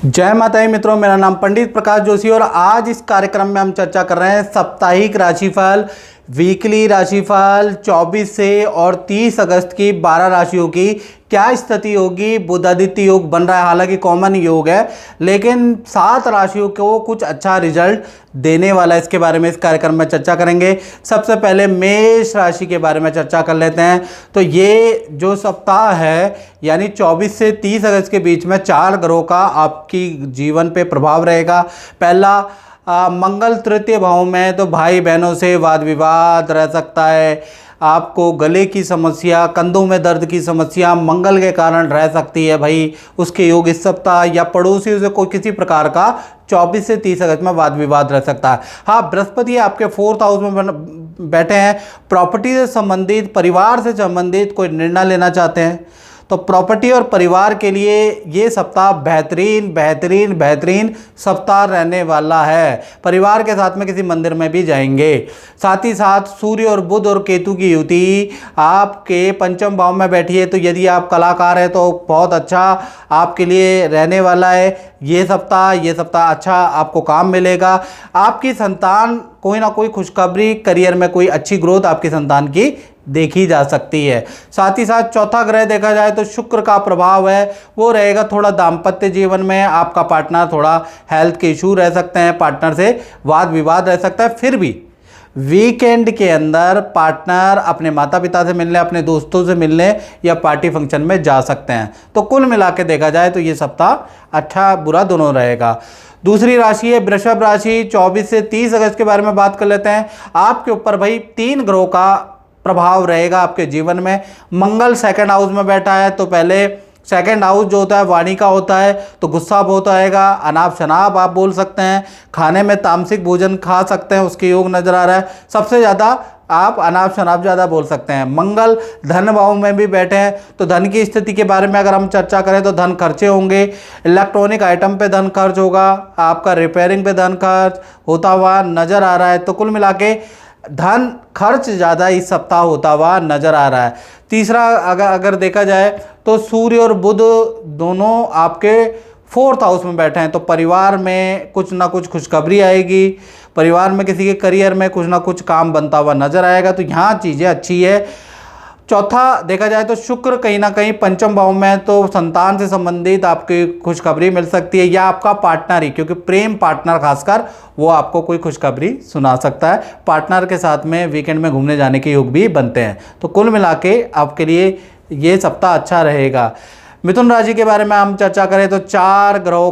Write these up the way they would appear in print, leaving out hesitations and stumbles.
जय माता दी मित्रों, मेरा नाम पंडित प्रकाश जोशी और आज इस कार्यक्रम में हम चर्चा कर रहे हैं साप्ताहिक राशिफल, वीकली राशिफल 24 से और 30 अगस्त की 12 राशियों की क्या स्थिति होगी। बुधादित्य योग बन रहा है, हालांकि कॉमन योग है, लेकिन 7 राशियों को कुछ अच्छा रिजल्ट देने वाला है। इसके बारे में इस कार्यक्रम में चर्चा करेंगे। सबसे पहले मेष राशि के बारे में चर्चा कर लेते हैं। तो ये जो सप्ताह है यानी 24 से 30 अगस्त के बीच में 4 ग्रहों का आपकी जीवन पे प्रभाव रहेगा। पहला मंगल तृतीय भाव में, तो भाई बहनों से वाद विवाद रह सकता है। आपको गले की समस्या, कंधों में दर्द की समस्या मंगल के कारण रह सकती है भाई, उसके योग इस सप्ताह। या पड़ोसियों से कोई किसी प्रकार का 24 से 30 अगस्त में वाद विवाद रह सकता है। हाँ, बृहस्पति आपके 4th हाउस में बैठे हैं। प्रॉपर्टी से संबंधित, परिवार से संबंधित कोई निर्णय लेना चाहते हैं तो प्रॉपर्टी और परिवार के लिए ये सप्ताह बेहतरीन सप्ताह रहने वाला है। परिवार के साथ में किसी मंदिर में भी जाएंगे। साथ ही साथ सूर्य और बुध और केतु की युति आपके 5वें भाव में बैठी है, तो यदि आप कलाकार हैं तो बहुत अच्छा आपके लिए रहने वाला है ये सप्ताह अच्छा आपको काम मिलेगा। आपकी संतान कोई ना कोई खुशखबरी, करियर में कोई अच्छी ग्रोथ आपकी संतान की देखी जा सकती है। साथ ही साथ चौथा ग्रह देखा जाए तो शुक्र का प्रभाव है, वो रहेगा थोड़ा दाम्पत्य जीवन में। आपका पार्टनर थोड़ा हेल्थ के इशू रह सकते हैं, पार्टनर से वाद विवाद रह सकता है। फिर भी वीकेंड के अंदर पार्टनर अपने माता पिता से मिलने, अपने दोस्तों से मिलने या पार्टी फंक्शन में जा सकते हैं। तो कुल मिला के देखा जाए तो ये सप्ताह अच्छा बुरा दोनों रहेगा। दूसरी राशि है वृषभ राशि। 24 से 30 अगस्त के बारे में बात कर लेते हैं। आपके ऊपर भाई 3 ग्रहों का प्रभाव रहेगा आपके जीवन में। मंगल 2nd हाउस में बैठा है, तो पहले 2nd हाउस जो होता है वाणी का होता है, तो गुस्सा बहुत आएगा, अनाप शनाप आप बोल सकते हैं, खाने में तामसिक भोजन खा सकते हैं, उसके योग नजर आ रहा है। सबसे ज़्यादा आप अनाप शनाप ज़्यादा बोल सकते हैं। मंगल धन भाव में भी बैठे हैं, तो धन की स्थिति के बारे में अगर हम चर्चा करें तो धन खर्चे होंगे। इलेक्ट्रॉनिक आइटम पे धन खर्च होगा, आपका रिपेयरिंग पे धन खर्च होता हुआ नज़र आ रहा है। तो कुल मिला के धन खर्च ज़्यादा इस सप्ताह होता हुआ नजर आ रहा है। तीसरा अगर देखा जाए तो सूर्य और बुध दोनों आपके 4th हाउस में बैठे हैं, तो परिवार में कुछ ना कुछ खुशखबरी आएगी। परिवार में किसी के करियर में कुछ ना कुछ काम बनता हुआ नजर आएगा, तो यहाँ चीज़ें अच्छी है। चौथा देखा जाए तो शुक्र कहीं ना कहीं 5वें भाव में, तो संतान से संबंधित आपकी खुशखबरी मिल सकती है, या आपका पार्टनर ही, क्योंकि प्रेम पार्टनर खासकर वो आपको कोई खुशखबरी सुना सकता है। पार्टनर के साथ में वीकेंड में घूमने जाने के योग भी बनते हैं। तो कुल मिला के आपके लिए ये सप्ताह अच्छा रहेगा। मिथुन राशि के बारे में हम चर्चा करें तो 4 ग्रहों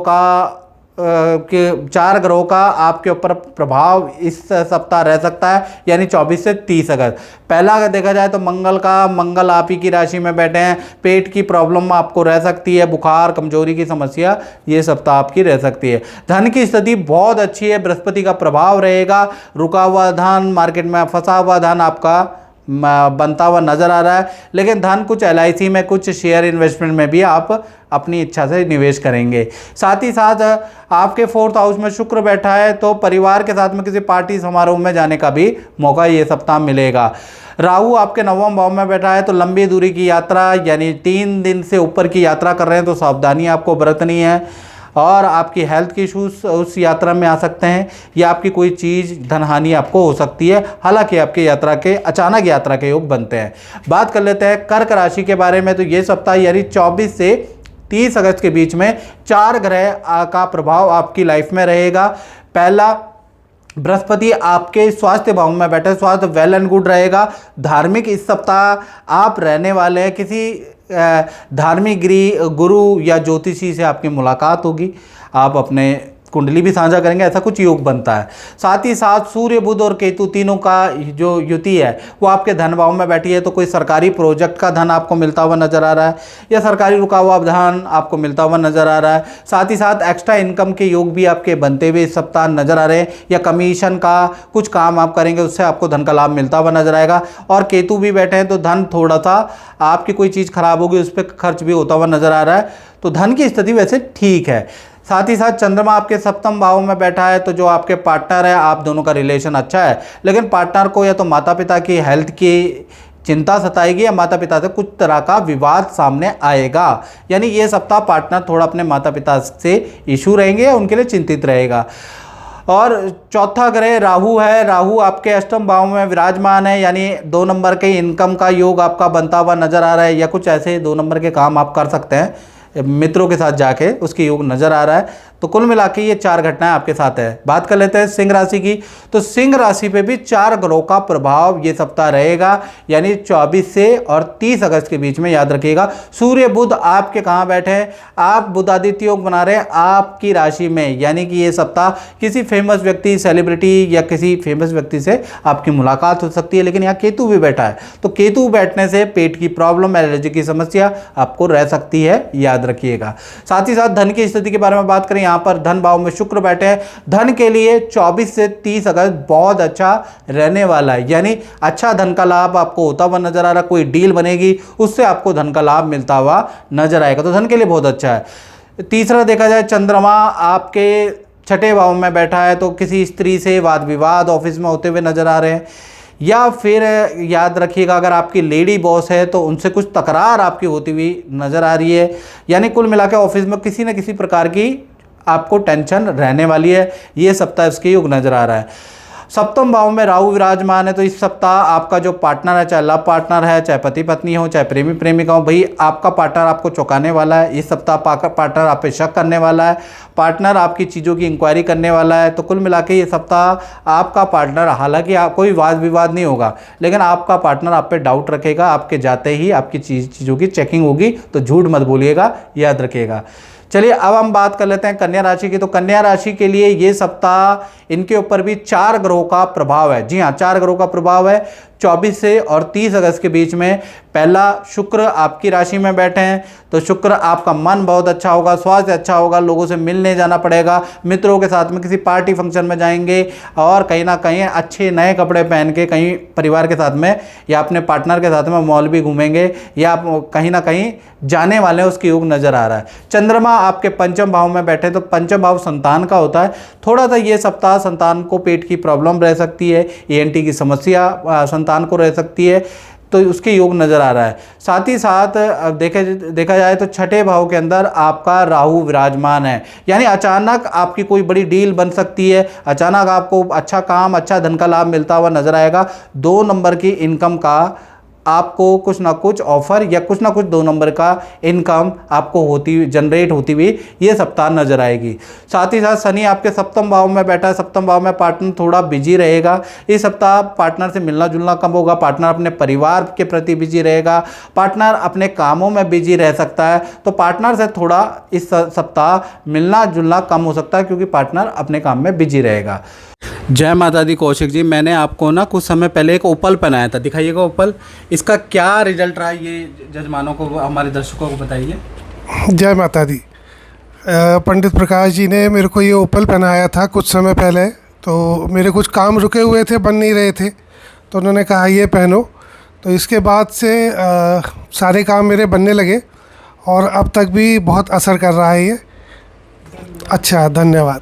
का आपके ऊपर प्रभाव इस सप्ताह रह सकता है, यानी 24 से 30 अगस्त। पहला अगर देखा जाए तो मंगल आप ही की राशि में बैठे हैं। पेट की प्रॉब्लम आपको रह सकती है, बुखार, कमजोरी की समस्या ये सप्ताह आपकी रह सकती है। धन की स्थिति बहुत अच्छी है, बृहस्पति का प्रभाव रहेगा। रुका हुआ धन, मार्केट में फंसा हुआ धन आपका बनता हुआ नजर आ रहा है, लेकिन धन कुछ LIC में, कुछ शेयर इन्वेस्टमेंट में भी आप अपनी इच्छा से निवेश करेंगे। साथ ही साथ आपके 4th हाउस में शुक्र बैठा है, तो परिवार के साथ में किसी पार्टी समारोह में जाने का भी मौका ये सप्ताह मिलेगा। राहु आपके 9वें भाव में बैठा है, तो लंबी दूरी की यात्रा यानी 3 दिन से ऊपर की यात्रा कर रहे हैं तो सावधानी आपको बरतनी है, और आपकी हेल्थ के इशूज उस यात्रा में आ सकते हैं, या आपकी कोई चीज़ धन हानि आपको हो सकती है। हालांकि आपकी अचानक यात्रा के योग बनते हैं। बात कर लेते हैं कर्क राशि के बारे में। तो ये सप्ताह यानी 24 से 30 अगस्त के बीच में 4 ग्रह का प्रभाव आपकी लाइफ में रहेगा। पहला, बृहस्पति आपके स्वास्थ्य भाव में बैठे, स्वास्थ्य वेल एंड गुड रहेगा। धार्मिक इस सप्ताह आप रहने वाले हैं, किसी धार्मिक गुरु या ज्योतिषी से आपकी मुलाकात होगी, आप अपने कुंडली भी साझा करेंगे, ऐसा कुछ योग बनता है। साथ ही साथ सूर्य बुध और केतु तीनों का जो युति है वो आपके धन भाव में बैठी है, तो कोई सरकारी प्रोजेक्ट का धन आपको मिलता हुआ नजर आ रहा है, या सरकारी रुका हुआ धन आपको मिलता हुआ नजर आ रहा है। साथ ही साथ एक्स्ट्रा इनकम के योग भी आपके बनते हुए इस सप्ताह नजर आ रहे हैं, या कमीशन का कुछ काम आप करेंगे उससे आपको धन का लाभ मिलता हुआ नजर आएगा। और केतु भी बैठे हैं, तो धन थोड़ा सा आपकी कोई चीज़ खराब होगी उस पर खर्च भी होता हुआ नजर आ रहा है, तो धन की स्थिति वैसे ठीक है। साथ ही साथ चंद्रमा आपके 7वें भाव में बैठा है, तो जो आपके पार्टनर है आप दोनों का रिलेशन अच्छा है, लेकिन पार्टनर को या तो माता पिता की हेल्थ की चिंता सताएगी या माता पिता से कुछ तरह का विवाद सामने आएगा। यानी ये सप्ताह पार्टनर थोड़ा अपने माता पिता से इशू रहेंगे या उनके लिए चिंतित रहेगा। और चौथा ग्रह राहु है। राहु आपके अष्टम भाव में विराजमान है, यानी 2 नंबर के इनकम का योग आपका बनता हुआ नजर आ रहा है, या कुछ ऐसे 2 नंबर के काम आप कर सकते हैं मित्रों के साथ जाके, उसके योग नजर आ रहा है। तो कुल मिला के ये 4 घटनाएं आपके साथ है। बात कर लेते हैं सिंह राशि की। तो सिंह राशि पे भी 4 ग्रहों का प्रभाव ये सप्ताह रहेगा, यानी 24 से और 30 अगस्त के बीच में। याद रखिएगा सूर्य बुध आपके कहाँ बैठे हैं, आप बुध आदित्य योग बना रहे हैं आपकी राशि में, यानी कि ये सप्ताह किसी फेमस व्यक्ति, सेलिब्रिटी या किसी फेमस व्यक्ति से आपकी मुलाकात हो सकती है। लेकिन यहाँ केतु भी बैठा है, तो केतु बैठने से पेट की प्रॉब्लम, एलर्जी की समस्या आपको रह सकती है, याद रखिएगा। साथ ही साथ धन की स्थिति के बारे में बात करें, यहाँ पर धन भाव में शुक्र बैठे हैं। धन के लिए 24 से 30 अगस्त बहुत अच्छा रहने वाला है, यानी अच्छा धन का लाभ आपको होता हुआ नजर आ रहा है। कोई डील बनेगी, उससे आपको धन का लाभ मिलता हुआ नजर आएगा, तो धन के लिए बहुत अच्छा है। तीसरा देखा जाए, चंद्रमा आपके 6ठे भाव में बैठा है, तो किसी स्त्री से वाद विवाद ऑफिस में होते हुए नजर आ रहे हैं, या फिर याद रखिएगा अगर आपकी लेडी बॉस है तो उनसे कुछ तकरार आपकी होती हुई नज़र आ रही है। यानी कुल मिलाकर ऑफिस में किसी न किसी प्रकार की आपको टेंशन रहने वाली है, ये सप्ताह इसके योग नज़र आ रहा है। सप्तम भाव में राहु विराजमान है, तो इस सप्ताह आपका जो पार्टनर है, चाहे लव पार्टनर है, चाहे पति पत्नी हो, चाहे प्रेमी प्रेमिका हो, भाई आपका पार्टनर आपको चौंकाने वाला है। इस सप्ताह पार्टनर आप पे शक करने वाला है, पार्टनर आपकी चीज़ों की इंक्वायरी करने वाला है। तो कुल मिला के ये सप्ताह आपका पार्टनर, हालांकि कोई वाद विवाद नहीं होगा, लेकिन आपका पार्टनर आप पे डाउट रखेगा, आपके जाते ही आपकी चीज़ों की चेकिंग होगी, तो झूठ मत बोलिएगा, याद रखिएगा। चलिए अब हम बात कर लेते हैं कन्या राशि की। तो कन्या राशि के लिए ये सप्ताह इनके ऊपर भी 4 ग्रहों का प्रभाव है। जी हाँ, 4 ग्रहों का प्रभाव है 24 से और 30 अगस्त के बीच में। पहला, शुक्र आपकी राशि में बैठे हैं, तो शुक्र आपका मन बहुत अच्छा होगा, स्वास्थ्य अच्छा होगा, लोगों से मिलने जाना पड़ेगा, मित्रों के साथ में किसी पार्टी फंक्शन में जाएंगे, और कहीं ना कहीं अच्छे नए कपड़े पहन के कहीं परिवार के साथ में या अपने पार्टनर के साथ में मॉल भी घूमेंगे, या आप कहीं ना कहीं जाने वाले हैं, उसके योग नज़र आ रहा है। चंद्रमा आपके पंचम भाव में बैठे, तो पंचम भाव संतान का होता है। थोड़ा सा ये सप्ताह संतान को पेट की प्रॉब्लम रह सकती है, ENT की समस्या संतान को रह सकती है, तो उसके योग नज़र आ रहा है। साथ ही साथ देखा जाए तो 6ठे भाव के अंदर आपका राहु विराजमान है, यानी अचानक आपकी कोई बड़ी डील बन सकती है, अचानक आपको अच्छा काम, अच्छा धन का लाभ मिलता हुआ नजर आएगा। 2 नंबर की इनकम का आपको कुछ ना कुछ ऑफर या कुछ ना कुछ 2 नंबर का इनकम आपको जनरेट होती हुई ये सप्ताह नजर आएगी। साथ ही साथ शनि आपके सप्तम भाव में बैठा है। सप्तम भाव में पार्टनर थोड़ा बिजी रहेगा इस सप्ताह, पार्टनर से मिलना जुलना कम होगा, पार्टनर अपने परिवार के प्रति बिजी रहेगा, पार्टनर अपने कामों में बिजी रह सकता है। तो पार्टनर से थोड़ा इस सप्ताह मिलना जुलना कम हो सकता है, क्योंकि पार्टनर अपने काम में बिजी रहेगा। जय माता दी कौशिक जी, मैंने आपको ना कुछ समय पहले एक ओपल पहनाया था, दिखाइएगा ओपल, इसका क्या रिजल्ट रहा ये जजमानों को, हमारे दर्शकों को बताइए। जय माता दी। पंडित प्रकाश जी ने मेरे को ये ओपल पहनाया था कुछ समय पहले, तो मेरे कुछ काम रुके हुए थे, बन नहीं रहे थे, तो उन्होंने कहा ये पहनो, तो इसके बाद से सारे काम मेरे बनने लगे और अब तक भी बहुत असर कर रहा है ये। अच्छा, धन्यवाद।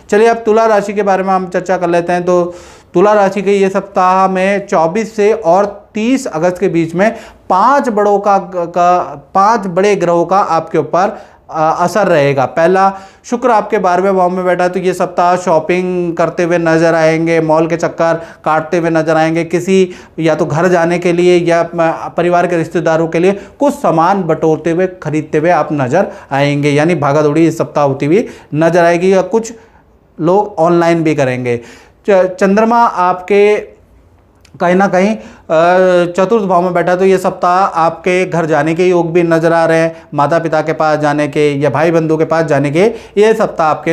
चलिए अब तुला राशि के बारे में हम चर्चा कर लेते हैं। तो तुला राशि के ये सप्ताह में 24 से और 30 अगस्त के बीच में 5 बड़े ग्रहों का आपके ऊपर असर रहेगा। पहला, शुक्र आपके 12वें भाव में बैठा है, तो ये सप्ताह शॉपिंग करते हुए नजर आएंगे, मॉल के चक्कर काटते हुए नजर आएंगे, किसी या तो घर जाने के लिए या परिवार के रिश्तेदारों के लिए कुछ सामान बटोरते हुए, खरीदते हुए आप नजर आएंगे, यानी भागा दौड़ी इस सप्ताह होती हुई नजर आएगी, या कुछ लोग ऑनलाइन भी करेंगे। चंद्रमा आपके कहीं ना कहीं चतुर्थ भाव में बैठा, तो ये सप्ताह आपके घर जाने के योग भी नजर आ रहे हैं, माता पिता के पास जाने के या भाई बंधु के पास जाने के ये सप्ताह आपके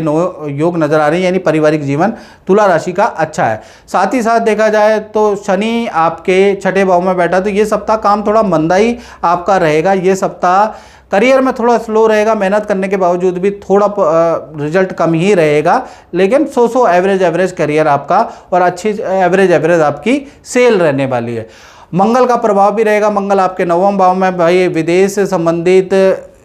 योग नजर आ रहे हैं, यानी पारिवारिक जीवन तुला राशि का अच्छा है। साथ ही साथ देखा जाए तो शनि आपके 6ठे भाव में बैठा, तो ये सप्ताह काम थोड़ा मंदा ही आपका रहेगा। ये सप्ताह करियर में थोड़ा स्लो रहेगा, मेहनत करने के बावजूद भी थोड़ा रिजल्ट कम ही रहेगा, लेकिन सो एवरेज करियर आपका और अच्छी एवरेज आपकी सेल रहने वाली है। मंगल का प्रभाव भी रहेगा, मंगल आपके 9वें भाव में, भाई विदेश से संबंधित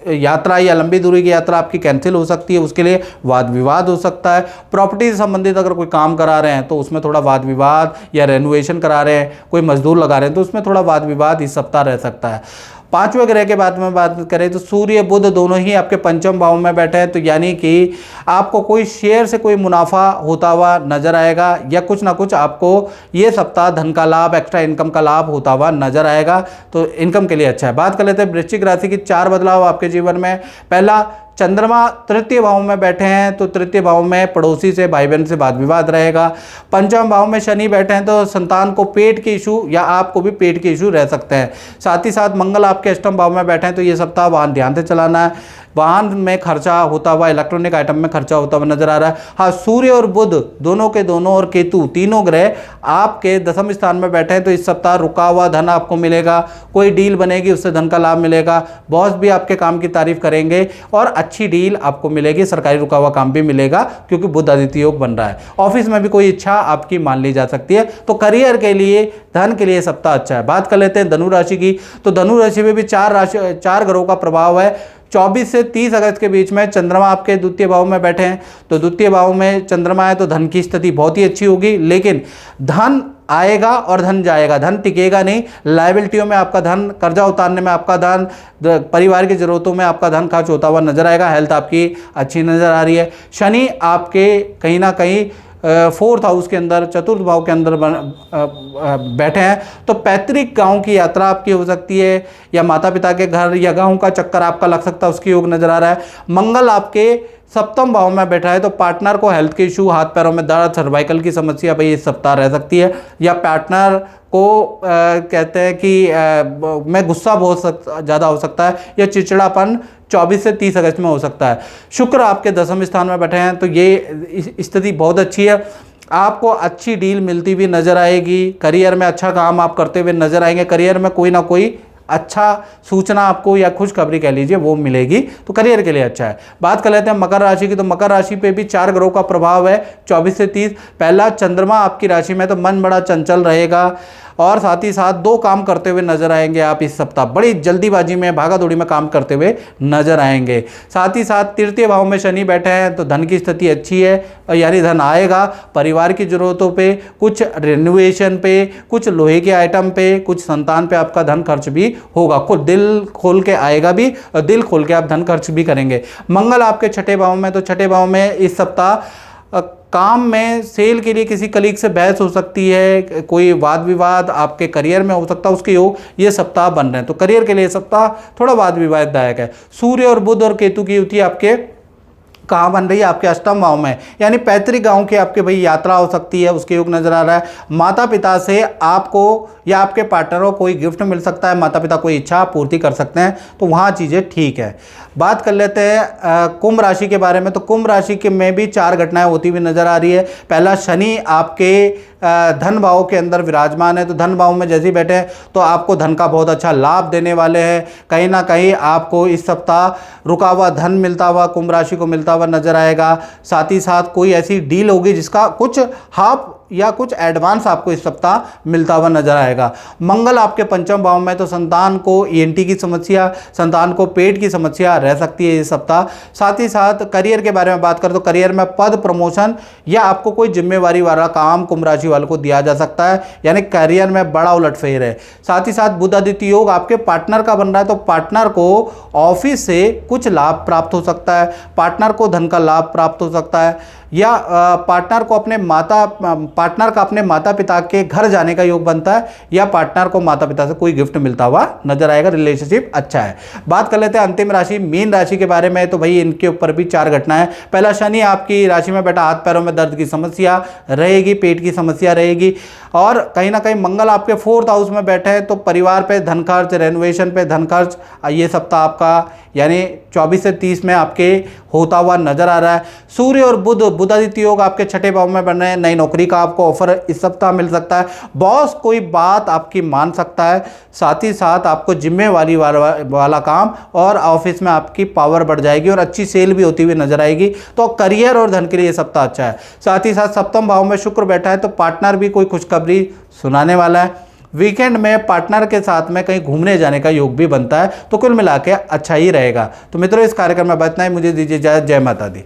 यात्रा या लंबी दूरी की यात्रा आपकी कैंसिल हो सकती है, उसके लिए वाद विवाद हो सकता है। प्रॉपर्टी से संबंधित अगर कोई काम करा रहे हैं तो उसमें थोड़ा वाद विवाद, या रेनोवेशन करा रहे हैं, कोई मजदूर लगा रहे हैं तो उसमें थोड़ा वाद विवाद इस सप्ताह रह सकता है। पांचवें ग्रह के बाद में बात करें तो सूर्य बुध दोनों ही आपके पंचम भाव में बैठे हैं, तो यानी कि आपको कोई शेयर से कोई मुनाफा होता हुआ नजर आएगा, या कुछ ना कुछ आपको ये सप्ताह धन का लाभ, एक्स्ट्रा इनकम का लाभ होता हुआ नजर आएगा, तो इनकम के लिए अच्छा है। बात कर लेते हैं वृश्चिक राशि की 4 बदलाव आपके जीवन में। पहला, चंद्रमा तृतीय भाव में बैठे हैं, तो तृतीय भाव में पड़ोसी से, भाई बहन से वाद विवाद रहेगा। पंचम भाव में शनि बैठे हैं, तो संतान को पेट के इशू या आपको भी पेट के इशू रह सकते हैं। साथ ही साथ मंगल आपके अष्टम भाव में बैठे हैं, तो ये सप्ताह वाहन ध्यान से चलाना है। वाहन में खर्चा होता हुआ, इलेक्ट्रॉनिक आइटम में खर्चा होता हुआ नजर आ रहा है। हाँ, सूर्य और बुध दोनों के दोनों और केतु तीनों ग्रह आपके दसम स्थान में बैठे हैं, तो इस सप्ताह रुका हुआ धन आपको मिलेगा। कोई डील बनेगी, उससे धन का लाभ मिलेगा। बॉस भी आपके काम की तारीफ करेंगे और अच्छी डील आपको मिलेगी। सरकारी रुका हुआ काम भी मिलेगा क्योंकि बुध आदित्य योग बन रहा है। ऑफिस में भी कोई इच्छा आपकी मान ली जा सकती है। तो करियर के लिए, धन के लिए सप्ताह अच्छा है। बात कर लेते हैं धनु राशि की। तो धनु राशि में भी 4 ग्रहों का प्रभाव है। 24 से 30 अगस्त के बीच में चंद्रमा आपके द्वितीय भाव में बैठे हैं, तो द्वितीय भाव में चंद्रमा है तो धन की स्थिति बहुत ही अच्छी होगी। लेकिन धन आएगा और धन जाएगा, धन टिकेगा नहीं। लायबिलिटियों में आपका धन, कर्जा उतारने में आपका धन, परिवार की जरूरतों में आपका धन खर्च होता हुआ नजर आएगा। हेल्थ आपकी अच्छी नजर आ रही है। शनि आपके कहीं ना कहीं 4th हाउस के अंदर, चतुर्थ भाव के अंदर बैठे हैं, तो पैतृक गांव की यात्रा आपकी हो सकती है, या माता पिता के घर या गांव का चक्कर आपका लग सकता है, उसकी योग नजर आ रहा है। मंगल आपके सप्तम भाव में बैठा है, तो पार्टनर को हेल्थ के इशू, हाथ पैरों में दर्द, सर्वाइकल की समस्या भाई इस सप्ताह रह सकती है। या पार्टनर को कहते हैं कि मैं गुस्सा बहुत ज़्यादा हो सकता है, या चिड़चिड़ापन 24 से 30 अगस्त में हो सकता है। शुक्र आपके दसम स्थान में बैठे हैं, तो ये स्थिति बहुत अच्छी है। आपको अच्छी डील मिलती हुई नजर आएगी। करियर में अच्छा काम आप करते हुए नजर आएंगे। करियर में कोई ना कोई अच्छा सूचना आपको, या खुशखबरी कह लीजिए, वो मिलेगी, तो करियर के लिए अच्छा है। बात कर लेते हैं मकर राशि की। तो मकर राशि पे भी 4 ग्रहों का प्रभाव है 24 से 30। पहला, चंद्रमा आपकी राशि में, तो मन बड़ा चंचल रहेगा, और साथ ही साथ 2 काम करते हुए नजर आएंगे आप इस सप्ताह। बड़ी जल्दीबाजी में, भागा दौड़ी में काम करते हुए नजर आएंगे। साथ ही साथ तृतीय भाव में शनि बैठे हैं, तो धन की स्थिति अच्छी है, यानी धन आएगा। परिवार की जरूरतों पे, कुछ रेनोवेशन पे, कुछ लोहे के आइटम पे, कुछ संतान पे आपका धन खर्च भी होगा। खुद दिल खोल के आएगा भी, और दिल खोल के आप धन खर्च भी करेंगे। मंगल आपके 6ठे भाव में, तो 6ठे भाव में इस सप्ताह काम में, सेल के लिए किसी कलीग से बहस हो सकती है, कोई वाद विवाद आपके करियर में हो सकता है, उसके योग ये सप्ताह बन रहे हैं। तो करियर के लिए सप्ताह थोड़ा वाद विवाददायक है। सूर्य और बुध और केतु की युति आपके कहाँ बन रही है? आपके अष्टम भाव में, यानी पैतृक गांव की आपके भाई यात्रा हो सकती है, उसके योग नजर आ रहा है। माता पिता से आपको या आपके पार्टनर को कोई गिफ्ट मिल सकता है, माता पिता कोई इच्छा पूर्ति कर सकते हैं, तो वहाँ चीज़ें ठीक है। बात कर लेते हैं कुंभ राशि के बारे में। तो कुंभ राशि के में भी 4 घटनाएं होती हुई नजर आ रही है। पहला, शनि आपके धन भाव के अंदर विराजमान है, तो धन भाव में जैसे ही बैठे हैं तो आपको धन का बहुत अच्छा लाभ देने वाले हैं। कहीं ना कहीं आपको इस सप्ताह रुका हुआ धन मिलता हुआ कुंभ राशि को मिलता हुआ नजर आएगा। साथ ही साथ कोई ऐसी डील होगी जिसका कुछ हाफ या कुछ एडवांस आपको इस सप्ताह मिलता हुआ नजर आएगा। मंगल आपके पंचम भाव में, तो संतान को ईएनटी की समस्या, संतान को पेट की समस्या रह सकती है इस सप्ताह। साथ ही साथ करियर के बारे में बात करें तो करियर में पद, प्रमोशन या आपको कोई जिम्मेवारी वाला काम कुंभ राशि वालों को दिया जा सकता है, यानी करियर में बड़ा उलटफेर है। साथ ही साथ बुध आदित्य योग आपके पार्टनर का बन रहा है, तो पार्टनर को ऑफिस से कुछ लाभ प्राप्त हो सकता है, पार्टनर को धन का लाभ प्राप्त हो सकता है, या पार्टनर का अपने माता पिता के घर जाने का योग बनता है, या पार्टनर को माता पिता से कोई गिफ्ट मिलता हुआ नजर आएगा। रिलेशनशिप अच्छा है। बात कर लेते हैं अंतिम राशि मीन राशि के बारे में। तो भाई इनके ऊपर भी 4 घटनाएं। पहला, शनि आपकी राशि में बैठा, हाथ पैरों में दर्द की समस्या रहेगी, पेट की समस्या रहेगी, और कहीं ना कहीं मंगल आपके 4th हाउस में बैठे हैं, तो परिवार पे धन खर्च, रेनोवेशन पे धन खर्च ये सप्ताह आपका यानी 24 से 30 में आपके होता हुआ नजर आ रहा है। सूर्य और बुध आदित्य योग आपके 6ठे भाव में बन रहे हैं। नई नौकरी का आपको ऑफर इस सप्ताह मिल सकता है। बॉस कोई बात आपकी मान सकता है। साथ ही साथ आपको जिम्मेवारी वाला काम और ऑफिस में आपकी पावर बढ़ जाएगी और अच्छी सेल भी होती हुई नजर आएगी। तो करियर और धन के लिए ये सप्ताह अच्छा है। साथ ही साथ सप्तम भाव में शुक्र बैठा है, तो पार्टनर भी कोई खुशखबरी सुनाने वाला है। वीकेंड में पार्टनर के साथ में कहीं घूमने जाने का योग भी बनता है। तो कुल मिला के अच्छा ही रहेगा। तो मित्रों, इस कार्यक्रम में इतना ही। मुझे दीजिए इजाजत। जय माता दी।